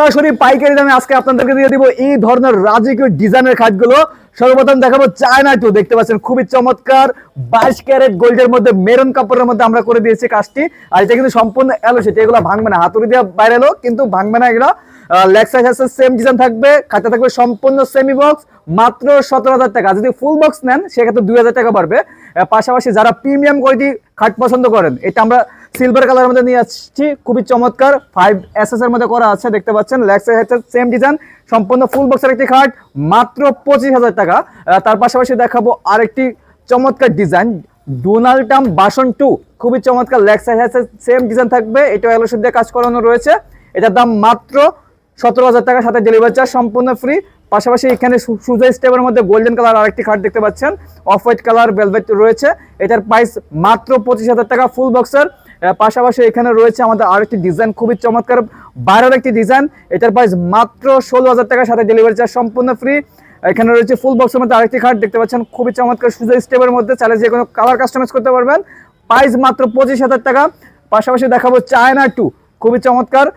সরাসরি পাইকারি দামে আজকে আপনাদেরকে দিয়ে দিব এই ধরনের রাজকীয় ডিজাইনের খাটগুলো। সর্বপ্রথম দেখাবো চায়না টু, দেখতে পাচ্ছেন খুবই চমৎকার 22 ক্যারেট গোল্ডের মধ্যে মেরুন কাপড়ের মধ্যে আমরা করে দিয়েছি কাজটি। আর এটা কিন্তু সম্পূর্ণ এলো সেটা, এগুলো ভাঙবে না, হাতুড়ি দিয়ে বাইরে এলো কিন্তু ভাঙবে না এগুলো। লেগ সাইজ আছে সেম ডিজাইন থাকবে, খাটটা থাকবে সম্পূর্ণ সেমি বক্স, মাত্র 17,000 টাকা। যদি ফুল বক্স নেন সেক্ষেত্রে 2,000 টাকা বাড়বে। পাশাপাশি যারা প্রিমিয়াম কোয়ালিটি খাট পছন্দ করেন, এটা আমরা সিলভার কালারের মধ্যে নিয়ে আসছি, খুবই চমৎকার 5SS এর মধ্যে করা আছে, দেখতে পাচ্ছেন লেগ সাইজ হচ্ছে সেম ডিজাইন, সম্পূর্ণ ফুল বক্সের একটি খাট, মাত্র 25,000 টাকা। তার পাশাপাশি দেখাবো আরেকটি চমৎকার ডিজাইন ডোনাল্ড ট্রাম্প বাসন 2, খুবই চমৎকার লেগ সাইজ আছে সেম ডিজাইন থাকবে, এটা এলোশিপ দিয়ে কাজ করানো রয়েছে। এটার দাম মাত্র 17,000 টাকা, সাথে ডেলিভারি চার্জ সম্পূর্ণ ফ্রি। পাশাপাশি এখানে সুজা স্টেপের মধ্যে গোল্ডেন কালার আরেকটি খাট দেখতে পাচ্ছেন, অফ হোয়াইট কালার ভেলভেট রয়েছে, এটার প্রাইস মাত্র 25,000 টাকা ফুল বক্সের। পাশাপাশি এখানে রয়েছে আমাদের আরেকটি ডিজাইন খুবই চমৎকার বাইরের একটি ডিজাইন, এটার প্রাইস মাত্র 16,000 টাকা, সাথে ডেলিভারি চার্জ সম্পূর্ণ ফ্রি। এখানে রয়েছে ফুল বক্সের মধ্যে আরেকটি খাট দেখতে পাচ্ছেন, খুবই চমৎকার সুজা স্টেপের মধ্যে, চাইলে যে কোনো কালার কাস্টমাইজ করতে পারবেন, প্রাইস মাত্র 25,000 টাকা। পাশাপাশি দেখাবো চায়না টু, খুবই চমৎকার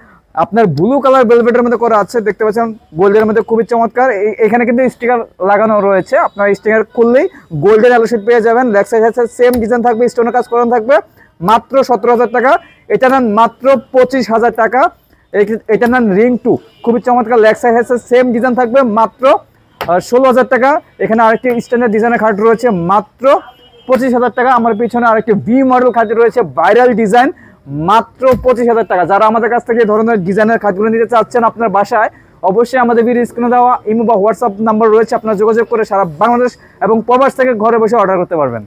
আপনার ব্লু কালার ভেলভেটের মধ্যে করা আছে, দেখতে পাচ্ছেন গোল্ডের মধ্যে খুবই চমৎকার। এখানে কিন্তু স্টিকার লাগানো রয়েছে, আপনার স্টিকার খুললেই গোল্ডের অ্যালোশিট পেয়ে যাবেন। লেগ সাইজ আছে সেম ডিজাইন থাকবে, স্টোনের কাজ করানো থাকবে, মাত্র 17,000 টাকা। এটা নেন মাত্র 25,000 টাকা। এটা নেন রিং 2, খুবই চমৎকার লেগ সাইজ আছে সেম ডিজাইন থাকবে, মাত্র 16,000 টাকা। এখানে আরেকটি স্ট্যান্ডার্ড ডিজাইনের খাট রয়েছে, মাত্র 25,000 টাকা। আমার পিছনে আরেকটি ভি মডেল খাট রয়েছে, ভাইরাল ডিজাইন, মাত্র 25,000 টাকা। যারা আমাদের কাছ থেকে এই ধরনের ডিজাইনের খাটগুলো নিতে চাচ্ছেন আপনার বাসায়, অবশ্যই আমাদের ভিডিও স্ক্রিনে দেওয়া ইমো বা হোয়াটসঅ্যাপ নাম্বার রয়েছে, আপনারা যোগাযোগ করে সারা বাংলাদেশ এবং প্রবাস থেকে ঘরে বসে অর্ডার করতে পারবেন।